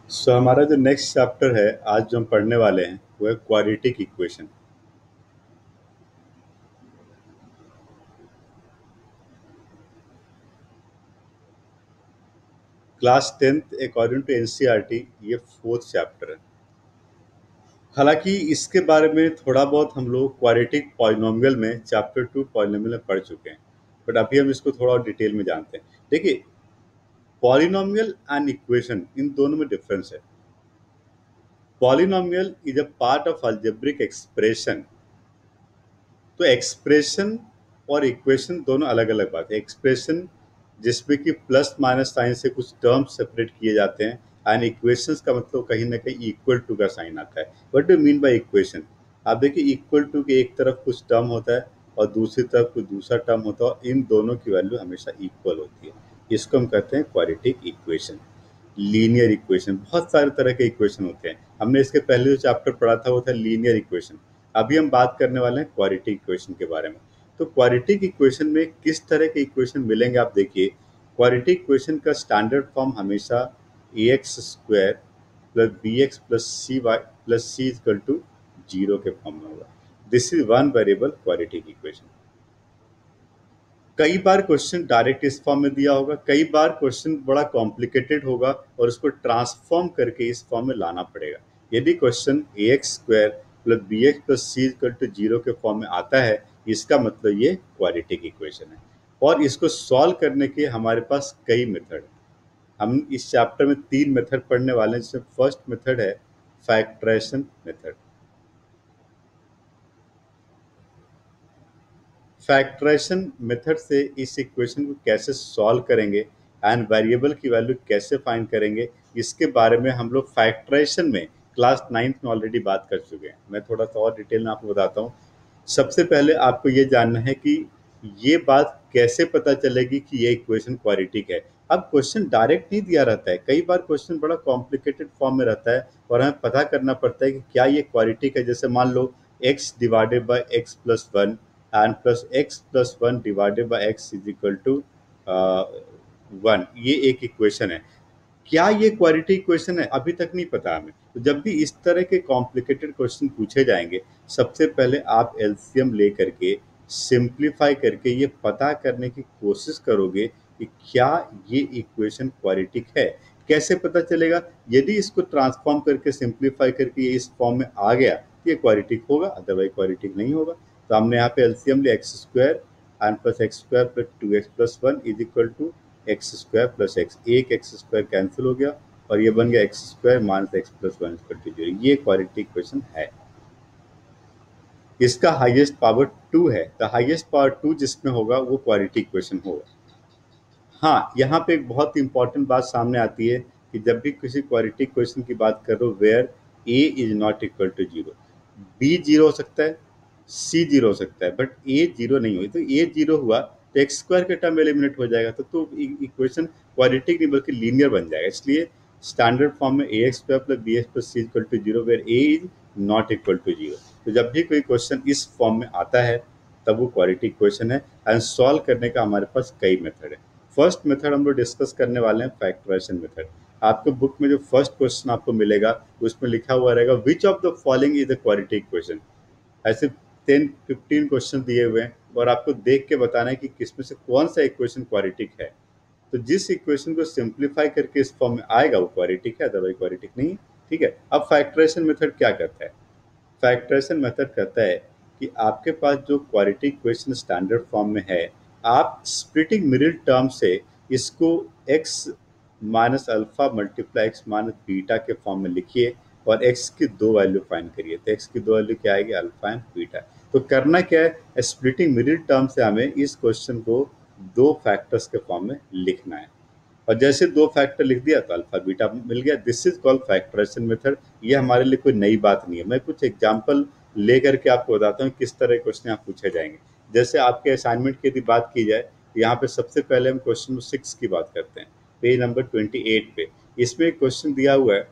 हमारा जो next chapter है आज जो हम पढ़ने वाले हैं वो है quadratic equation. Class 10th according to NCERT ये फोर्थ चैप्टर है। हालांकि इसके बारे में थोड़ा बहुत हम लोग क्वाड्रेटिक पॉलिनोमियल में चैप्टर 2 पॉलिनोमियल में पढ़ चुके हैं, बट अभी हम इसको थोड़ा और डिटेल में जानते हैं। देखिए, पॉलिनोमियल एंड इक्वेशन इन दोनों में डिफरेंस है। Polynomial is a part of algebraic expression. तो एक्सप्रेशन और इक्वेशन दोनों अलग अलग बात है। एक्सप्रेशन जिसमें कि प्लस माइनस साइन से कुछ टर्म्स सेपरेट किए जाते हैं, एंड इक्वेशंस का मतलब कहीं ना कहीं इक्वल टू का साइन आता है। What do mean by equation? आप देखिए, इक्वल टू के एक तरफ कुछ टर्म होता है और दूसरी तरफ कुछ दूसरा टर्म होता है, और इन दोनों की वैल्यू हमेशा इक्वल होती है। इसको हम कहते हैं क्वाड्रेटिक इक्वेशन। लीनियर इक्वेशन, बहुत सारे तरह के इक्वेशन होते हैं। हमने इसके पहले जो चैप्टर पढ़ा था वो था लीनियर इक्वेशन। अभी हम बात करने वाले हैं क्वाड्रेटिक इक्वेशन के बारे में। तो क्वाड्रेटिक इक्वेशन में किस तरह के इक्वेशन मिलेंगे आप देखिए। क्वाड्रेटिक इक्वेशन का स्टैंडर्ड फॉर्म हमेशा A x square plus B x plus C Y plus C equal to zero के फॉर्म में होगा। This is one variable quadratic equation. कई बार क्वेश्चन डायरेक्ट इस फॉर्म में दिया होगा, कई बार क्वेश्चन बड़ा कॉम्प्लिकेटेड होगा और उसको ट्रांसफॉर्म करके इस फॉर्म में लाना पड़ेगा। यदि question a x square plus B x plus C equal to zero के फॉर्म में आता है, इसका मतलब ये क्वाड्रेटिक इक्वेशन है। और इसको सॉल्व करने के हमारे पास कई मेथड है। हम इस चैप्टर में 3 मेथड पढ़ने वाले हैं, जिसमें फर्स्ट मेथड है फैक्टराइजेशन मेथड। फैक्टराइजेशन मेथड से इस इक्वेशन को कैसे सॉल्व करेंगे एंड वेरिएबल की वैल्यू कैसे फाइंड करेंगे, इसके बारे में हम लोग फैक्टराइजेशन में क्लास 9th में ऑलरेडी बात कर चुके हैं। मैं थोड़ा सा और डिटेल में आपको बताता हूँ। सबसे पहले आपको ये जानना है कि ये बात कैसे पता चलेगी कि ये इक्वेशन क्वाड्रेटिक है। अब क्वेश्चन डायरेक्ट नहीं दिया रहता है, कई बार क्वेश्चन बड़ा कॉम्प्लिकेटेड फॉर्म में रहता है और हमें पता करना पड़ता है कि क्या ये क्वाड्रेटिक है। जैसे मान लो x divided by x plus one and plus x plus one divided by x is equal to one, ये एक इक्वेशन है। क्या ये क्वाड्रेटिक इक्वेशन है? अभी तक नहीं पता हमें। तो जब भी इस तरह के कॉम्प्लिकेटेड क्वेश्चन पूछे जाएंगे, सबसे पहले आप एलसीएम ले करके सिंप्लीफाई करके ये पता करने की कोशिश करोगे कि क्या ये इक्वेशन क्वाड्रेटिक है। कैसे पता चलेगा? यदि इसको ट्रांसफॉर्म करके सिंप्लीफाई करके ये इस फॉर्म में आ गया तो ये क्वाड्रेटिक होगा, अदरवाइज क्वाड्रेटिक नहीं होगा। तो हमने यहाँ पे एलसीएम लिया x square and plus x square plus two x plus one is equal to x square plus x. एक एक्स स्क्वायर कैंसिल हो गया और ये बन गया x square minus x plus one equal to zero. ये quadratic equation है। इसका हाईएस्ट पावर 2 है, तो हाईएस्ट पावर 2 जिसमें होगा वो क्वाड्रेटिक इक्वेशन होगा। हाँ, यहाँ पे एक बहुत इंपॉर्टेंट बात सामने आती है कि जब भी किसी क्वाड्रेटिक इक्वेशन की बात करो where A is not equal to zero, b zero हो सकता है, सी जीरो हो सकता है, बट ए जीरो नहीं हुई। तो ए जीरो हुआ तो एक्स स्क्वायर का टर्म एलिमिनेट हो जाएगा, तो इक्वेशन क्वाड्रेटिक नहीं बल्कि लीनियर बन जाएगा। इसलिए स्टैंडर्ड फॉर्म में A x square plus B x plus C equal to zero where A is not equal to zero. तो जब भी कोई क्वेश्चन इस फॉर्म में आता है तब वो क्वाड्रेटिक इक्वेशन है। एंड सॉल्व करने का हमारे पास कई मेथड है। फर्स्ट मेथड हम लोग डिस्कस करने वाले हैं फैक्टराइजेशन मेथड। आपके बुक में जो फर्स्ट क्वेश्चन आपको मिलेगा उसमें लिखा हुआ रहेगा which of the following is the quadratic equation. ऐसे 10-15 क्वेश्चन दिए हुए हैं और आपको देख के बताना है कि किसमें से कौन सा इक्वेशन क्वाड्रेटिक है। तो जिस इक्वेशन को सिंप्लीफाई करके इस फॉर्म में आएगा वो क्वाड्रेटिक है, अदरवाइज क्वाड्रेटिक नहीं है। ठीक है, अब फैक्टराइजेशन मेथड क्या करता है? फैक्टराइजेशन मेथड कहता है कि आपके पास जो क्वाड्रेटिक इक्वेशन स्टैंडर्ड फॉर्म में है, आप स्प्लिटिंग मिडिल टर्म से इसको x minus alpha multiply x minus beta के फॉर्म में लिखिए और x की दो वैल्यू फाइंड करिए। तो x की दो वैल्यू क्या आएगी? Alpha and beta. तो करना क्या है, स्प्लिटिंग मिडिल टर्म से हमें इस क्वेश्चन को दो फैक्टर्स के फॉर्म में लिखना है और जैसे दो फैक्टर लिख दिया तो अल्फा बीटा मिल गया। This is called factorization method. ये हमारे लिए कोई नई बात नहीं है। मैं कुछ एग्जांपल लेकर के आपको बताता हूँ किस तरह क्वेश्चन यहाँ पूछे जाएंगे। जैसे आपके असाइनमेंट की यदि बात की जाए तो यहाँ पे सबसे पहले हम क्वेश्चन 6 की बात करते हैं, पेज नंबर 28 पे। इसमें क्वेश्चन दिया हुआ है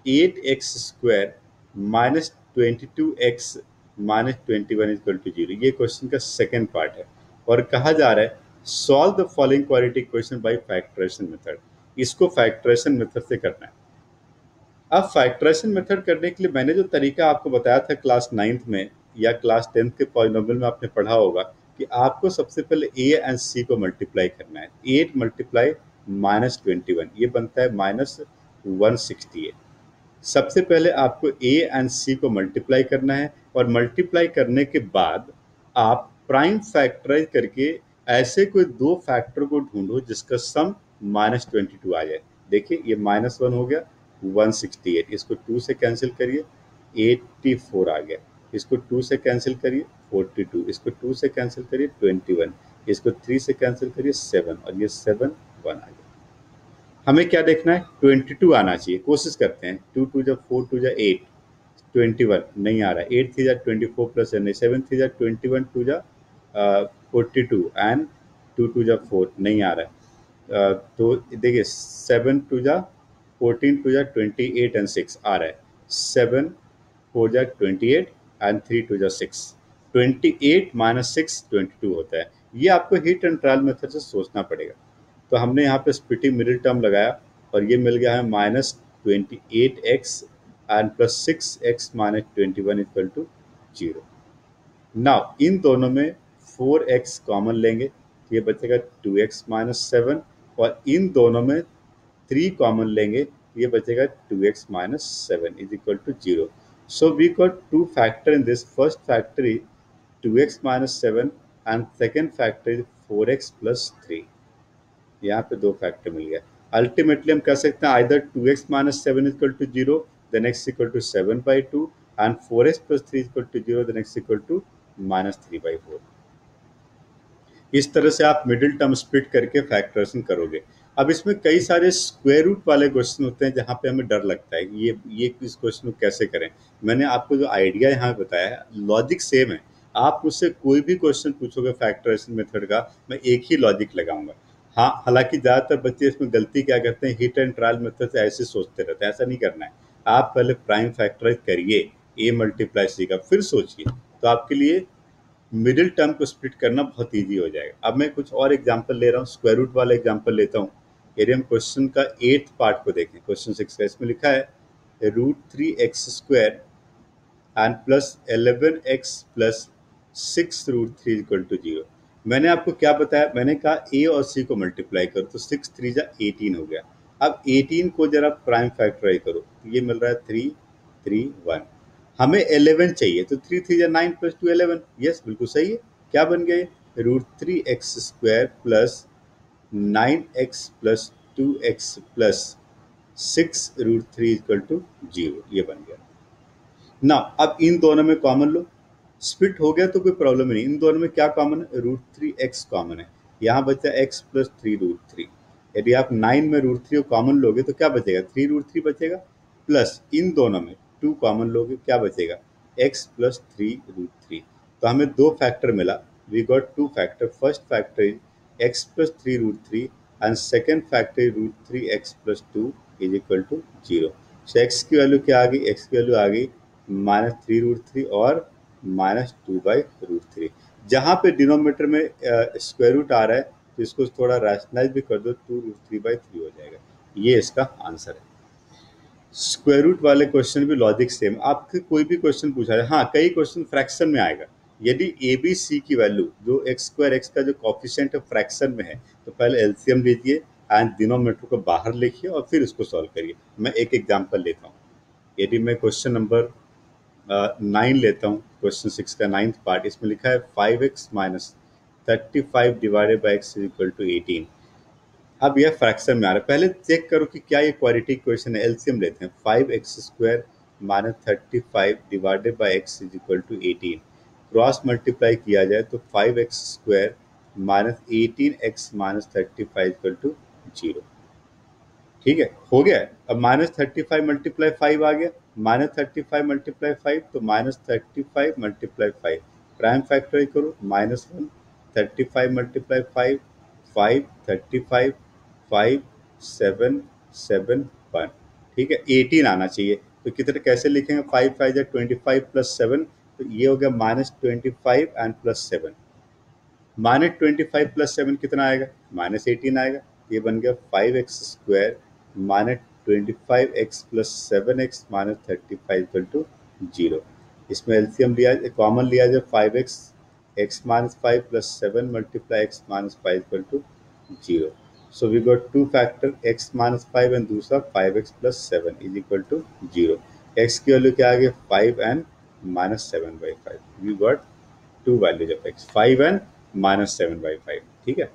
8x square minus 22x minus 21 equal to zero. ये क्वेश्चन का सेकेंड पार्ट है और कहा जा रहा है solve the following quadratic equation by factorisation method. इसको फैक्टराइजेशन मेथड से करना है। अब फैक्टराइजेशन मेथड करने के लिए मैंने जो तरीका आपको बताया था क्लास 9th में या क्लास 10th के पॉलिनोमियल में आपने पढ़ा होगा कि आपको सबसे पहले ए एंड सी को मल्टीप्लाई करना है। 8 मल्टीप्लाई -21 ये बनता है -168। सबसे पहले आपको ए एंड सी को मल्टीप्लाई करना है और मल्टीप्लाई करने के बाद आप प्राइम फैक्टराइज करके ऐसे कोई दो फैक्टर को ढूंढो जिसका सम -22 आ जाए। देखिए ये -1 हो गया 168, इसको 2 से कैंसिल करिए 84 आ गया, इसको 2 से कैंसिल करिए 42, इसको 2 से कैंसिल करिए 21, इसको 3 से कैंसिल करिए 7 और ये 7 1 आ गया। हमें क्या देखना है 22 आना चाहिए, कोशिश करते हैं। 2 2 जा 4 2 जा 8 21 नहीं आ रहा है। 8 3 जा 24 प्लस 7 3 जा 21 2 जा 42 एंड 2 2 जा 4 नहीं आ रहा है। तो देखिए 7 2 जा 14 2 जा 28 एंड 6 आ रहा है। 7 4 जा 28 एंड 3 2 जा 6, 28 माइनस 6 22 होता है। ये आपको हिट एंड ट्रायल मेथड से सोचना पड़ेगा। तो हमने यहाँ पे स्प्लिटिंग मिडिल टर्म लगाया और ये मिल गया है -28x and +6x -21 equal to 0। Now इन दोनों में 4x कॉमन लेंगे तो ये बचेगा 2x -7 और इन दोनों में 3 कॉमन लेंगे ये बचेगा 2x -7 is equal to 0। So we got two factor in this. First factor is 2x -7 and second factor is 4x + 3। यहाँ पे दो फैक्टर मिल गया। अल्टीमेटली हम कह सकते हैं either 2x -7 equal to 0 then x equal to 7/2 and 4x + 3 equal to 0 then x equal to -3/4। इस तरह से आप मिडिल टर्म स्प्लिट करके फैक्टराइजेशन करोगे। अब इसमें कई सारे स्क्वायर रूट वाले क्वेश्चन होते हैं जहाँ पे हमें डर लगता है ये इस क्वेश्चन को कैसे करें। मैंने आपको जो आइडिया यहाँ बताया है लॉजिक सेम है। आप मुझसे कोई भी क्वेश्चन पूछोगे फैक्टराइजेशन मेथड का, मैं एक ही लॉजिक लगाऊंगा। हाँ, हालांकि ज़्यादातर बच्चे इसमें गलती क्या करते हैं, हिट एंड ट्रायल मेथड से ऐसे सोचते रहते हैं। ऐसा नहीं करना है। आप पहले प्राइम फैक्टराइज करिए ए मल्टीप्लाई सी का, फिर सोचिए, तो आपके लिए मिडिल टर्म को स्प्लिट करना बहुत इजी हो जाएगा। अब मैं कुछ और एग्जांपल ले रहा हूँ, स्क्वायर रूट वाला एग्जांपल लेता हूँ। यदि हम क्वेश्चन का 8th पार्ट को देखें, क्वेश्चन 6 का, इसमें लिखा है √3x² and +11x + 6√3 equal to 0। मैंने आपको क्या बताया, मैंने कहा ए और सी को मल्टीप्लाई करो तो 6 3 जा 18 हो गया। अब 18 को जरा प्राइम फैक्टराइज करो तो ये मिल रहा है 3 3 1। हमें 11 चाहिए तो 3 3 जा 9 + 2 11। यस, बिल्कुल सही है। क्या बन गए √3x² + 9x + 2x + 6√3 equal to 0, ये बन गया ना। अब इन दोनों में कॉमन लो, स्प्लिट हो गया तो कोई प्रॉब्लम नहीं। इन दोनों में क्या कॉमन है, √3x कॉमन है। यहाँ बचा x + 3√3। यदि आप 9 में √3 को कॉमन लोगे तो क्या बचेगा, 3√3 बचेगा, प्लस इन दोनों में 2 कॉमन लोगे क्या बचेगा, x + 3√3। तो हमें दो फैक्टर मिला, we got two factor. First factor is x + 3√3 and second factor √3x + 2 is equal to 0। So x की वैल्यू क्या आ गई, x की वैल्यू आ गई -3√3 और -2/√3। जहाँ पे डिनोमिनेटर में स्क्वायर रूट आ रहा है तो इसको थोड़ा रैशनलाइज भी कर दो, 2√3/3 हो जाएगा। ये इसका आंसर है। स्क्वायर रूट वाले क्वेश्चन भी लॉजिक सेम। आपके कोई भी क्वेश्चन पूछा जाए, हाँ कई क्वेश्चन फ्रैक्शन में आएगा। यदि ए बी सी की वैल्यू जो x² का जो कॉफिशिएंट है फ्रैक्शन में है तो पहले एलसीएम लीजिए एंड डिनोमिनेटर को बाहर लिखिए और फिर उसको सॉल्व करिए। मैं एक एग्जांपल लेता हूँ। यदि मैं क्वेश्चन नंबर 9 लेता हूँ, क्वेश्चन 6 का 9th पार्ट, इसमें लिखा है 5x - 35 divided by x equal to 18। अब यह फ्रैक्शन में आ रहा है। पहले चेक करो कि क्या ये क्वाड्रेटिक क्वेश्चन है। एलसीएम लेते हैं, 5x² - 35 divided by x is equal to 18। Cross multiply किया जाए तो 5x² - 18x - 35 इक्वल टू 0। ठीक है, हो गया। अब -35 × 5 आ गया, -35 × 5 तो -35 × 5 प्राइम फैक्टराइज करो, -1 35 × 5 5 35 5 7 7 1। ठीक है, 18 आना चाहिए। तो कितने कैसे लिखेंगे, 5 5 जा 25 + 7, तो ये हो गया -25 एंड +7। -25 + 7 कितना आएगा, -18 आएगा। ये बन गया 5x² - 25x plus 7x minus 35 equal to 0। इसमें एलसीएम लिया, कॉमन लिया जाए 5x, x minus 5 plus 7 multiply x minus 5 equal to 0। So we got two factor x minus 5 and दूसरा 5x plus 7 is equal to 0। x की value क्या आ गई 5 and minus 7 by 5। We got two values of x 5 and minus 7 by 5। ठीक है,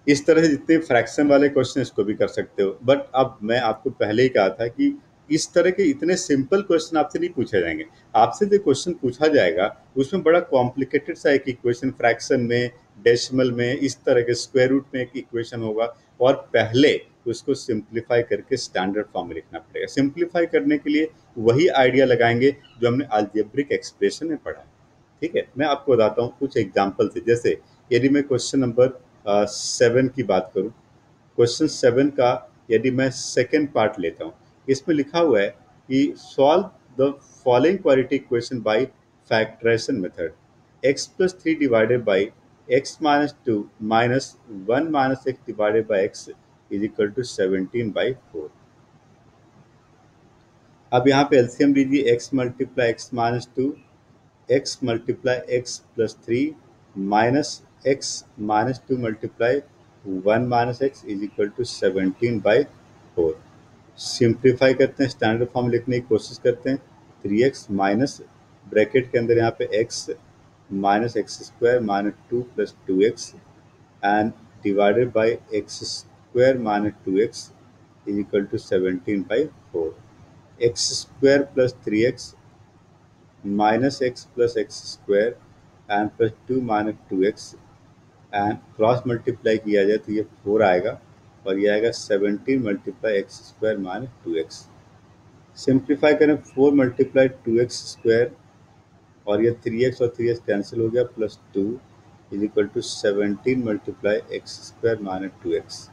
इस तरह से जितने फ्रैक्शन वाले क्वेश्चन इसको भी कर सकते हो। बट अब मैं आपको पहले ही कहा था कि इस तरह के इतने सिंपल क्वेश्चन आपसे नहीं पूछे जाएंगे। आपसे जो क्वेश्चन पूछा जाएगा उसमें बड़ा कॉम्प्लिकेटेड सा एक इक्वेशन, फ्रैक्शन में, डेसिमल में, इस तरह के स्क्वायर रूट में एक इक्वेशन होगा और पहले उसको सिंप्लीफाई करके स्टैंडर्ड फॉर्म में लिखना पड़ेगा। सिंप्लीफाई करने के लिए वही आइडिया लगाएंगे जो हमने अलजेब्रिक एक्सप्रेशन में पढ़ा है। ठीक है, मैं आपको बताता हूँ कुछ एग्जाम्पल से। जैसे यदि मैं क्वेश्चन नंबर 7 की बात करूं, क्वेश्चन 7 का यदि मैं सेकेंड पार्ट लेता हूं, इसमें लिखा हुआ है कि solve the following quadratic equation by factorisation method. x plus 3 divided by x minus 2 minus 1 minus x divided by x is equal to 17/4। अब यहाँ पे एलसीएम लीजिए, x multiply x minus 2, x multiply x plus 3 minus x minus 2 multiply 1 minus x is equal to 17/4। Simplify करते हैं, standard form लिखने की कोशिश करते हैं। 3x माइनस ब्रैकेट के अंदर यहाँ पे x minus x square minus 2 plus 2x and divided by x square minus 2x is equal to 17/4। X square plus 3x minus x plus x square and plus 2 minus 2x and cross multiply किया जाए तो ये 4 आएगा और ये आएगा 17 multiply x square minus 2x। Simplify करें, 4 multiply 2x square और ये 3x और 3x कैंसिल हो गया plus 2 is equal to 17 multiply x square minus 2x।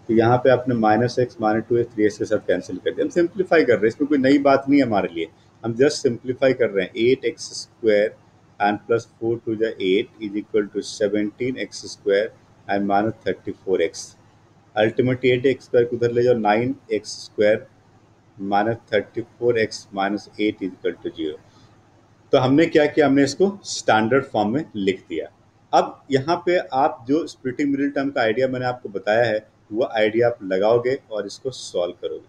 तो यहाँ पे आपने minus x minus 2x 3x के साथ कैंसिल कर दिया। हम सिंप्लीफाई कर रहे हैं, इसमें कोई नई बात नहीं है हमारे लिए, हम जस्ट सिंप्लीफाई कर रहे हैं। 8x square and plus 4 to the 8 is equal to 17x square and minus 34x। Ultimately 8x square को उधर ले जाओ, 9x square minus 34x minus 8 is equal to 0। तो हमने क्या किया, हमने इसको स्टैंडर्ड फॉर्म में लिख दिया। अब यहाँ पे आप जो स्प्लिटिंग मिडिल टर्म का आइडिया मैंने आपको बताया है वो आइडिया आप लगाओगे और इसको सॉल्व करोगे।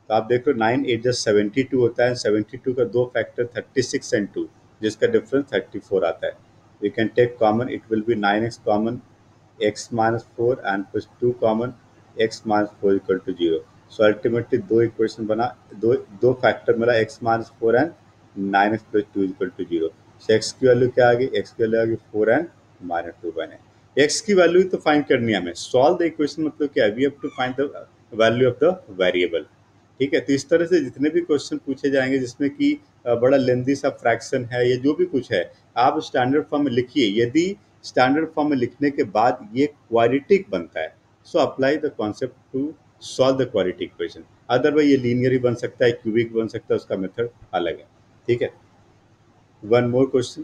तो आप देख लो 9 8 जस्ट 72 होता है, 72 का दो फैक्टर 36 एंड 2 जिसका डिफरेंस 34 आता है। We can take common, it will be 9x common, x minus 4 and plus 2 common, x minus 4 equal to 0। So ultimately दो इक्वेशन बना, दो फैक्टर मिला, x minus 4 and 9x plus 2 equal to 0। So x की value क्या आ गई, x की value आ गई 4 एंड माइनस 2 बने। x की वैल्यू तो फाइंड करनी है हमें। सॉल्व द इक्वेशन मतलब क्या है, we have to find the value of the variable. ठीक है, तो इस तरह से जितने भी क्वेश्चन पूछे जाएंगे जिसमें कि बड़ा लेंदी सा फ्रैक्शन है या जो भी कुछ है, आप स्टैंडर्ड फॉर्म में लिखिए। यदि स्टैंडर्ड फॉर्म में लिखने के बाद ये क्वाड्रेटिक बनता है, so apply the concept to solve the quadratic equation. Otherwise ये लीनियर ही बन सकता है, क्यूबिक बन सकता है, उसका मेथड अलग है। ठीक है, one more question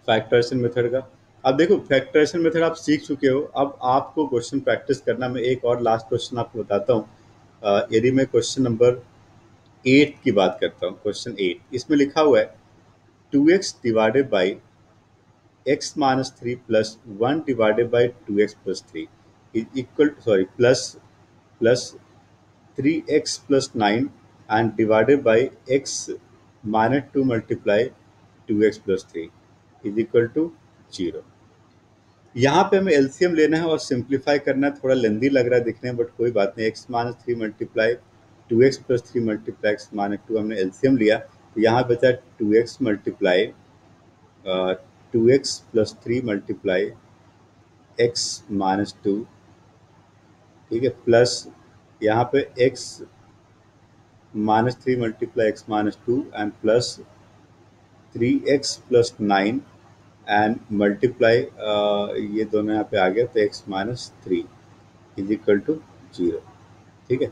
factorisation method का। अब देखो फैक्टराइजेशन मेथड आप सीख चुके हो, अब आपको क्वेश्चन प्रैक्टिस करना। मैं एक और लास्ट क्वेश्चन आपको बताता हूँ। यदि मैं क्वेश्चन नंबर 8 की बात करता हूँ, क्वेश्चन 8 इसमें लिखा हुआ है 2x divided by x minus 3 plus 1 divided by 2x plus 3 is equal, sorry, plus 3x plus 9 and divided by x minus 2 multiply 2x plus 3 is equal to 0। यहाँ पे हमें एलसीएम लेना है और सिंप्लीफाई करना है। थोड़ा लेंदी लग रहा है दिखने में, बट कोई बात नहीं। x minus 3 multiply 2x plus 3 multiply x minus 2 हमने एलसीएम लिया, तो यहाँ बचा 2x multiply 2x plus 3 multiply x minus 2। ठीक है, प्लस यहाँ पे x minus 3 multiply x minus 2 and plus 3x plus 9 and multiply ये दोनों यहाँ पे आ गया, तो x minus 3 is equal to 0। ठीक है,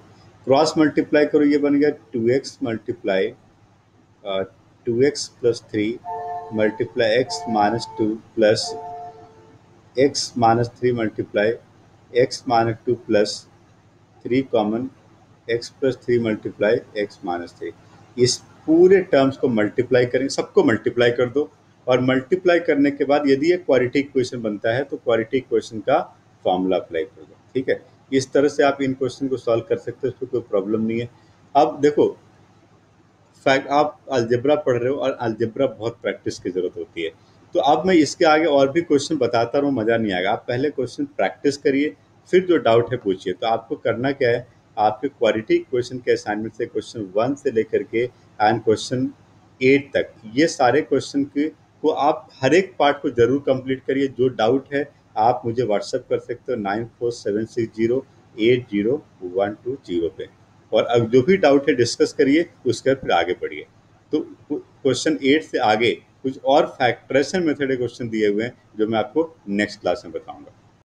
क्रॉस मल्टीप्लाई करो, ये बन गया 2x multiply 2x plus 3 multiply x minus 2 plus x minus 3 multiply x minus 2 plus 3 common x plus 3 multiply x minus 3, इस पूरे टर्म्स को मल्टीप्लाई करेंगे, सबको मल्टीप्लाई कर दो और मल्टीप्लाई करने के बाद यदि ये क्वाड्रेटिक इक्वेशन बनता है तो क्वाड्रेटिक इक्वेशन का फॉर्मूला अप्लाई कर दो। ठीक है, इस तरह से आप इन क्वेश्चन को सॉल्व कर सकते हो, उसमें कोई प्रॉब्लम नहीं है। अब देखो, फैक्ट आप अलजेब्रा पढ़ रहे हो और अलजेब्रा बहुत प्रैक्टिस की जरूरत होती है, तो अब मैं इसके आगे और भी क्वेश्चन बताता रहूँ, मजा नहीं आएगा। आप पहले क्वेश्चन प्रैक्टिस करिए, फिर जो डाउट है पूछिए। तो आपको करना क्या है, आपके क्वाड्रेटिक इक्वेशन के असाइनमेंट से क्वेश्चन 1 से लेकर के एंड क्वेश्चन 8 तक, ये सारे क्वेश्चन को आप हर एक पार्ट को जरूर कंप्लीट करिए। जो डाउट है आप मुझे व्हाट्सएप कर सकते हो 9476080120 पे, और अब जो भी डाउट है डिस्कस करिए, उसके बाद फिर आगे बढ़िए। तो क्वेश्चन 8 से आगे कुछ और फैक्टराइजेशन मेथड के क्वेश्चन दिए हुए हैं जो मैं आपको नेक्स्ट क्लास में बताऊंगा।